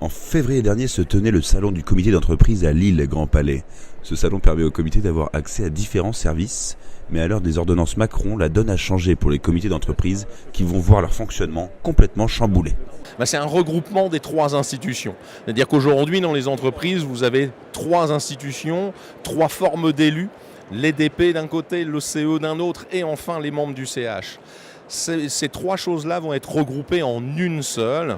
En février dernier se tenait le salon du comité d'entreprise à Lille Grand Palais. Ce salon permet au comité d'avoir accès à différents services, mais à l'heure des ordonnances Macron, la donne a changé pour les comités d'entreprise qui vont voir leur fonctionnement complètement chamboulé. C'est un regroupement des trois institutions. C'est-à-dire qu'aujourd'hui, dans les entreprises, vous avez trois institutions, trois formes d'élus, l'EDP d'un côté, le CE d'un autre et enfin les membres du CH. Ces trois choses-là vont être regroupées en une seule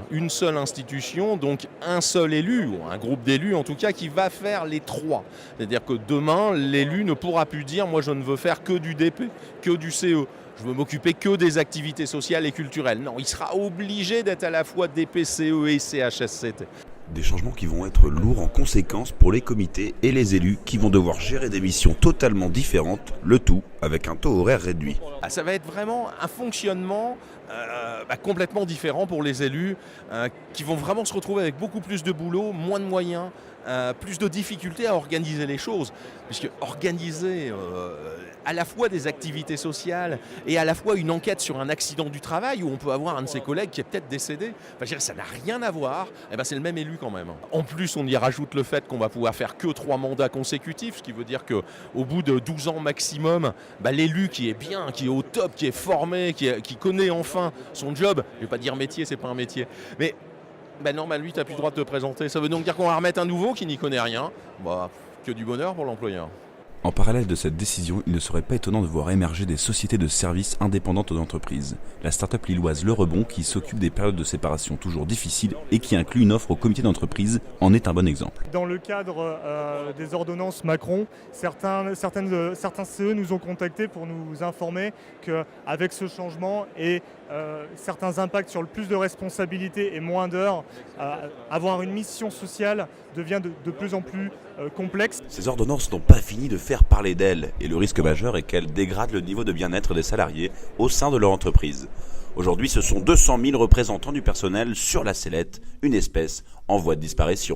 institution, donc un seul élu, ou un groupe d'élus en tout cas, qui va faire les trois. C'est-à-dire que demain, l'élu ne pourra plus dire « moi je ne veux faire que du DP, que du CE ». Je veux m'occuper que des activités sociales et culturelles. Non, il sera obligé d'être à la fois DP, CE et CHSCT. Des changements qui vont être lourds en conséquence pour les comités et les élus qui vont devoir gérer des missions totalement différentes, le tout avec un taux horaire réduit. Ça va être vraiment un fonctionnement complètement différent pour les élus qui vont vraiment se retrouver avec beaucoup plus de boulot, moins de moyens, plus de difficultés à organiser les choses. Puisque organiser à la fois des activités sociales et à la fois une enquête sur un accident du travail où on peut avoir un de ses collègues qui est peut-être décédé, ça n'a rien à voir, c'est le même élu quand même. En plus, on y rajoute le fait qu'on va pouvoir faire que 3 mandats consécutifs, ce qui veut dire qu'au bout de 12 ans maximum, l'élu qui est bien, qui est au top, qui est formé, qui connaît enfin son job, je ne vais pas dire métier, c'est pas un métier, mais non, lui, tu n'as plus le droit de te présenter. Ça veut donc dire qu'on va remettre un nouveau qui n'y connaît rien. Que du bonheur pour l'employeur. En parallèle de cette décision, il ne serait pas étonnant de voir émerger des sociétés de services indépendantes d'entreprises. La start-up lilloise Le Rebond, qui s'occupe des périodes de séparation toujours difficiles et qui inclut une offre au comité d'entreprise, en est un bon exemple. Dans le cadre des ordonnances Macron, certains CE nous ont contactés pour nous informer qu'avec ce changement et certains impacts sur le plus de responsabilités et moins d'heures, avoir une mission sociale devient de plus en plus complexe. Ces ordonnances n'ont pas fini de faire parler d'elles et le risque majeur est qu'elles dégradent le niveau de bien-être des salariés au sein de leur entreprise. Aujourd'hui, ce sont 200 000 représentants du personnel sur la sellette, une espèce en voie de disparition.